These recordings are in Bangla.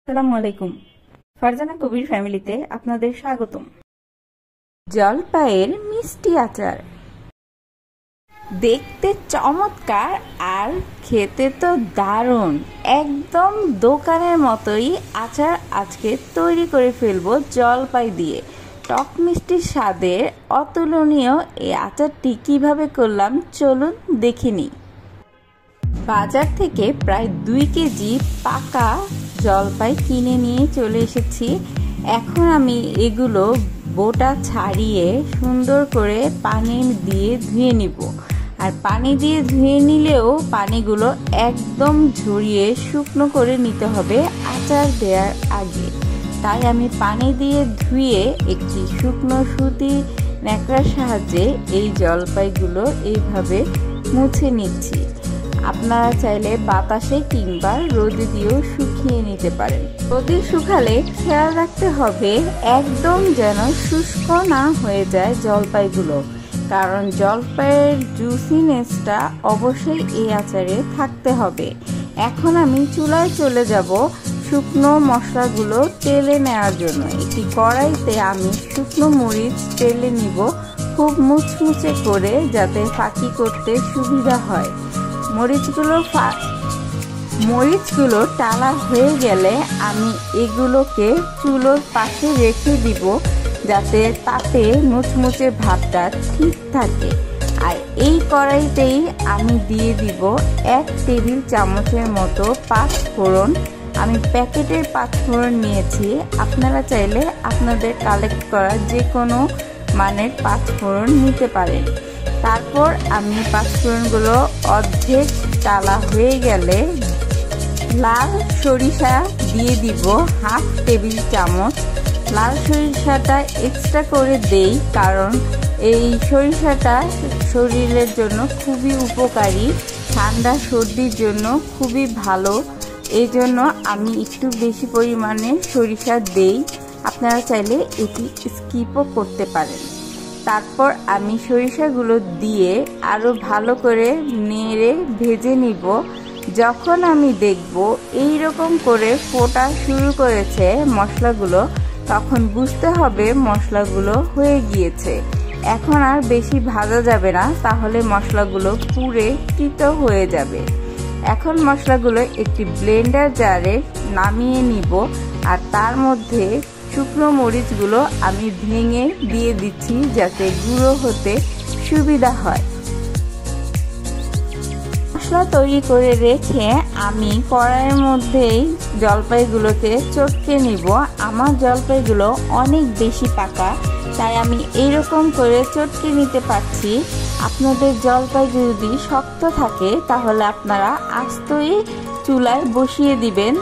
আসসালামু আলাইকুম। ফারজানা কবির ফ্যামিলিতে আপনাদের স্বাগতম। জলপাইয়ের মিষ্টি আচার দেখতে চমৎকার আর খেতে তো দারুণ, একদম দোকানের মতোই আচার আজকে তৈরি করে ফেলবো জলপাই দিয়ে। টক মিষ্টির স্বাদের অতুলনীয় এই আচারটি কিভাবে করলাম চলুন দেখে নিই। বাজার থেকে প্রায় 2 কেজি পাকা জলপাই কিনে নিয়ে চলে এসেছি। এখন আমি এগুলো বোটা ছাড়িয়ে সুন্দর করে পানি দিয়ে ধুয়ে নিব। আর পানি দিয়ে ধুয়ে নিলেও পানিগুলো একদম ঝরিয়ে শুকনো করে নিতে হবে আচার দেওয়ার আগে। তাই আমি পানি দিয়ে ধুয়ে একটি শুকনো সুতি ন্যাকড়ার সাহায্যে এই জলপাইগুলো এইভাবে মুছে নিচ্ছি। আপনারা চাইলে বাতাসে কিংবা রোদে দিয়েও শুকিয়ে নিতে পারেন। রোদে শুকালে খেয়াল রাখতে হবে একদম যেন শুষ্ক না হয়ে যায় জলপাইগুলো, কারণ জলপাইয়ের জুসিনেসটা অবশ্যই এই আচারে থাকতে হবে। এখন আমি চুলায় চলে যাব শুকনো মশলাগুলো তেলে নেওয়ার জন্য। একটি কড়াইতে আমি শুকনো মরিচ তেলে নিব খুব মুচমুচে করে, যাতে ফাঁকি করতে সুবিধা হয়। মরিচগুলো টালা হয়ে গেলে আমি এগুলোকে চুলোর পাশে রেখে দিব, যাতে তাতে মুচমুচে ভাবটা ঠিক থাকে। আর এই কড়াইতেই আমি দিয়ে দিব 1 টেবিল চামচের মতো পাঁচফোড়ন। আমি প্যাকেটের পাঁচফোড়ন নিয়েছি, আপনারা চাইলে আপনাদের কালেক্ট করা যে কোনো মানের পাঁচফোড়ন নিতে পারেন। তারপর আমি পাঁচফোড়নগুলো অর্ধেক টালা হয়ে গেলে লাল সরিষা দিয়ে দিব 1/2 টেবিল চামচ। লাল সরিষাটা এক্সট্রা করে দেই, কারণ এই সরিষাটা শরীরের জন্য খুবই উপকারী, ঠান্ডা সর্দির জন্য খুবই ভালো। এই জন্য আমি একটু বেশি পরিমাণে সরিষা দেই, আপনারা চাইলে এটি স্কিপও করতে পারেন। তারপর আমি সরিষাগুলো দিয়ে আরো ভালো করে নেড়ে ভেজে নিব। যখন আমি দেখব এই রকম করে ফোটা শুরু করেছে মশলাগুলো, তখন বুঝতে হবে মশলাগুলো হয়ে গিয়েছে। এখন আর বেশি ভাজা যাবে না, তাহলে মশলাগুলো পুড়ে তিতো হয়ে যাবে। এখন মশলাগুলো একটি ব্লেন্ডার জারে নামিয়ে নিব, আর তার মধ্যে শুকনো মরিচগুলো আমি ভেঙে দিয়ে দিচ্ছি, যাতে গুঁড়ো হতে সুবিধা হয়। মশলা তৈরি করে রেখে আমি কড়াইয়ের মধ্যেই জলপাইগুলোকে চটকে নিব। আমার জলপাইগুলো অনেক বেশি পাকা, তাই আমি এইরকম করে চটকে নিতে পারছি। আপনাদের জলপাই যদি শক্ত থাকে তাহলে আপনারা আস্তই চুলায় বসিয়ে দিবেন।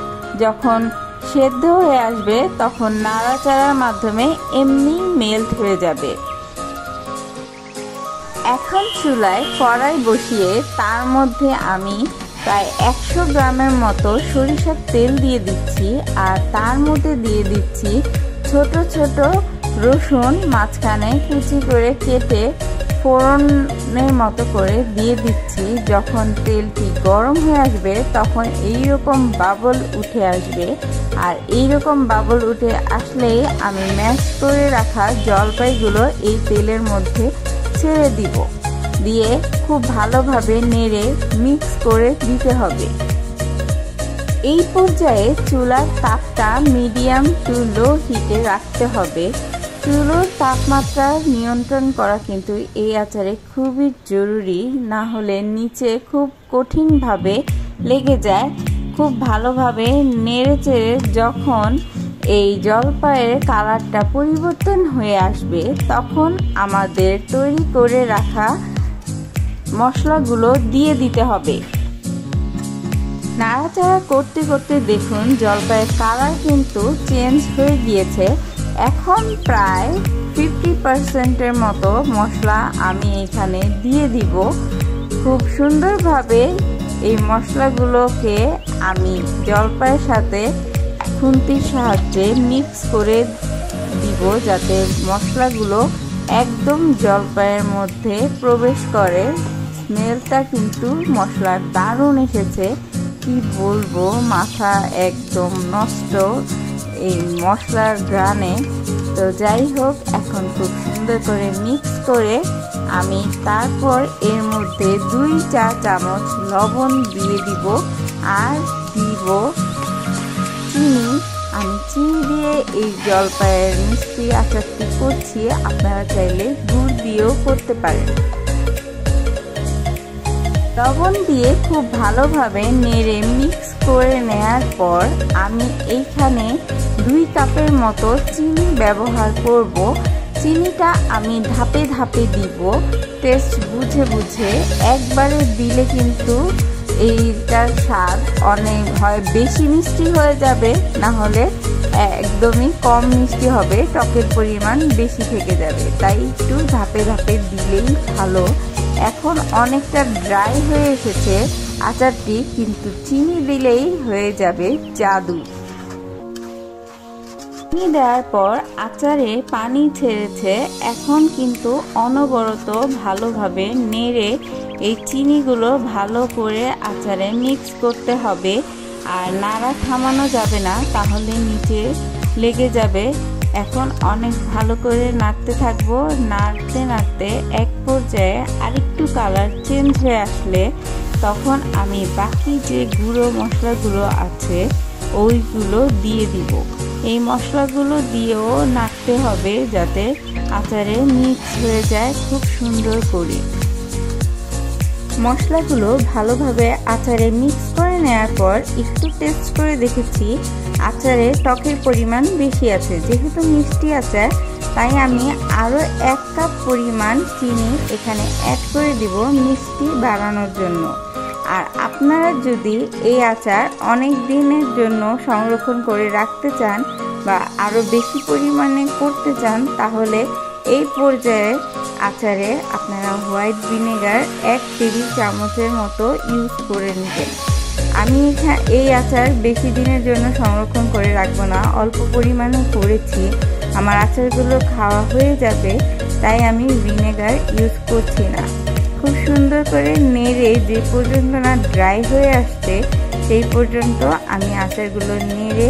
যখন সেদ্ধ হয়ে আসবে তখন নাড়াচাড়ার মাধ্যমে এমনি মেল্ট হয়ে যাবে। এখন চুলায় কড়াই বসিয়ে তার মধ্যে আমি প্রায় 100 গ্রামের মতো সরিষার তেল দিয়ে দিচ্ছি, আর তার মধ্যে দিয়ে দিচ্ছি ছোট ছোট রসুন মাঝখানে কুচি করে কেটে ফোড়নের মতো করে দিয়ে দিচ্ছি। যখন তেলটি গরম হয়ে আসবে তখন এইরকম বাবল উঠে আসবে, আর এইরকম বাবল উঠে আসলেই আমি ম্যাশ করে রাখা জলপাইগুলো এই তেলের মধ্যে ছেড়ে দিব। দিয়ে খুব ভালোভাবে নেড়ে মিক্স করে দিতে হবে। এই পর্যায়ে চুলার তাপটা মিডিয়াম টু লো হিটে রাখতে হবে। চুলোর তাপমাত্রা নিয়ন্ত্রণ করা কিন্তু এই আচারে খুবই জরুরি, না হলে নিচে খুব কঠিনভাবে লেগে যায়। খুব ভালোভাবে নেড়ে চেড়ে যখন এই জলপাইয়ের কালারটা পরিবর্তন হয়ে আসবে, তখন আমাদের তৈরি করে রাখা মশলাগুলো দিয়ে দিতে হবে। নাড়াচাড়া করতে করতে দেখুন জলপাইয়ের কালার কিন্তু চেঞ্জ হয়ে গিয়েছে। এখন প্রায় 50% মতো মশলা আমি এখানে দিয়ে দিব। খুব সুন্দরভাবে এই মশলাগুলোকে আমি জলপাইয়ের সাথে খুন্তির সাহায্যে মিক্স করে দিব, যাতে মশলাগুলো একদম জলপাইয়ের মধ্যে প্রবেশ করে। স্মেলটা কিন্তু মশলার দারুণ এসেছে। কি বলবো, মাথা একদম নষ্ট এই মশলার ঘ্রাণে। তো যাই হোক, এখন খুব সুন্দর করে মিক্স করে আমি তারপর এর মধ্যে 2 চা চামচ লবণ দিয়ে দিব আর দিব চিনি। আমি চিনি দিয়ে এই জলপাইয়ের মিষ্টি আচারটি করছি, আপনারা চাইলে গুড় দিয়েও করতে পারেন। লবণ দিয়ে খুব ভালোভাবে নেড়ে মিক্স করে নেওয়ার পর আমি এইখানে 2 কাপের মতো চিনি ব্যবহার করব। চিনিটা আমি ধাপে ধাপে দিব, টেস্ট বুঝে বুঝে। একবারে দিলে কিন্তু এইটার স্বাদ অনেক হয়, বেশি মিষ্টি হয়ে যাবে, না হলে একদমই কম মিষ্টি হবে, টকের পরিমাণ বেশি থেকে যাবে। তাই একটু ধাপে ধাপে দিলেই ভালো। এখন অনেকটা ড্রাই হয়ে এসেছে আচারটি, কিন্তু চিনি দিলেই হয়ে যাবে জাদু। চিনি দেওয়ার পর আচারে পানি ছেড়েছে, এখন কিন্তু অনবরত ভালোভাবে নেড়ে এই চিনিগুলো ভালো করে আচারে মিক্স করতে হবে। আর নাড়া থামানো যাবে না, তাহলে নিচে লেগে যাবে। এখন অনেক ভালো করে নাড়তে থাকবো। নাড়তে নাড়তে এক পর্যায়ে আরেকটু কালার চেঞ্জ হয়ে আসলে তখন আমি বাকি যে গুঁড়ো মশলাগুলো আছে ওইগুলো দিয়ে দিব। এই মশলাগুলো দিয়েও নাড়তে হবে যাতে আচারে মিক্স হয়ে যায় খুব সুন্দর করে। মশলাগুলো ভালোভাবে আচারে মিক্স করে নেওয়ার পর একটু টেস্ট করে দেখেছি আচারে টকের পরিমাণ বেশি আছে। যেহেতু মিষ্টি আচার, তাই আমি আরও 1 কাপ পরিমাণ চিনি এখানে অ্যাড করে দিব মিষ্টি বাড়ানোর জন্য। আর আপনারা যদি এই আচার অনেক দিনের জন্য সংরক্ষণ করে রাখতে চান বা আরও বেশি পরিমাণে করতে চান, তাহলে এই পর্যায়ে আচারে আপনারা হোয়াইট ভিনেগার 1 টেবিল চামচের মতো ইউজ করে নেবেন। আমি এই আচার বেশি দিনের জন্য সংরক্ষণ করে রাখবো না, অল্প পরিমাণে করেছি, আমার আচারগুলো খাওয়া হয়ে যাবে, তাই আমি ভিনেগার ইউজ করছি না। খুব সুন্দর করে নেড়ে যে পর্যন্ত না ড্রাই হয়ে আসছে সেই পর্যন্ত আমি আচারগুলো নেড়ে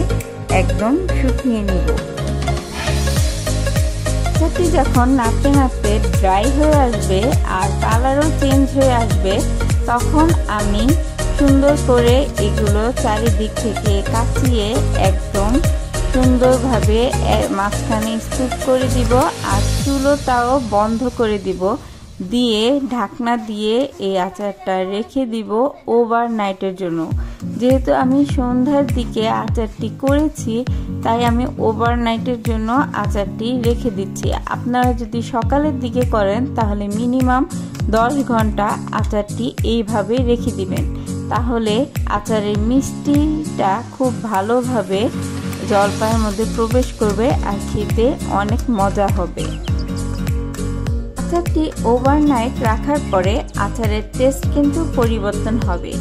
একদম শুকিয়ে নিব। আচারটি যখন নাড়তে নাড়তে ড্রাই হয়ে আসবে আর কালারও চেঞ্জ হয়ে আসবে, তখন আমি সুন্দর করে এগুলো চারিদিক থেকে কাচিয়ে একদম সুন্দরভাবে মাঝখানে স্তূপ করে দিব আর চুলোটাও বন্ধ করে দিব। দিয়ে ঢাকনা দিয়ে এই আচারটা রেখে দিব ওভারনাইটের জন্য। যেহেতু আমি সন্ধ্যার দিকে আচারটি করেছি, তাই আমি ওভারনাইটের জন্য আচারটি রেখে দিচ্ছি। আপনারা যদি সকালের দিকে করেন তাহলে মিনিমাম 10 ঘন্টা আচারটি এইভাবে রেখে দিবেন, তাহলে আচারের মিষ্টিটা খুব ভালোভাবে জলপাইয়ের মধ্যে প্রবেশ করবে আর খেতে অনেক মজা হবে। আচারটি ওভারনাইট রাখার পরে আচারের টেস্ট কিন্তু পরিবর্তন হবে,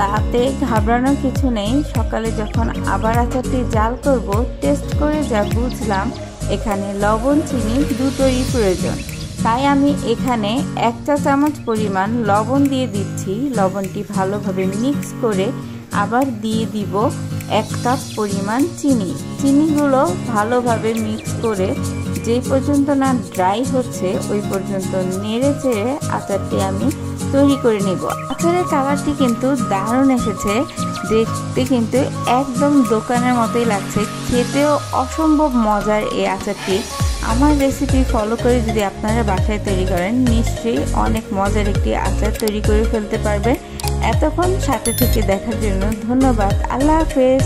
তাতে ঘাবড়ানোর কিছু নেই। সকালে যখন আবার আচারটি জাল করব, টেস্ট করে যা বুঝলাম এখানে লবণ চিনি দুটোরই প্রয়োজন, তাই আমি এখানে 1 চা চামচ পরিমাণ লবণ দিয়ে দিচ্ছি। লবণটি ভালোভাবে মিক্স করে আবার দিয়ে দিব 1 কাপ পরিমাণ চিনি। চিনিগুলো ভালোভাবে মিক্স করে যে পর্যন্ত না ড্রাই হচ্ছে ওই পর্যন্ত নেড়ে চেড়ে আচারটি আমি তৈরি করে নেব। আচারের কালারটি কিন্তু দারুণ এসেছে, দেখতে কিন্তু একদম দোকানের মতোই লাগছে, খেতেও অসম্ভব মজার এই আচারটি। আমার রেসিপি ফলো করে যদি আপনারা বাসায় তৈরি করেন, নিশ্চয়ই অনেক মজার একটি আচার তৈরি করে ফেলতে পারবেন। এতক্ষণ সাথে থেকে দেখার জন্য ধন্যবাদ। আল্লাহ হাফেজ।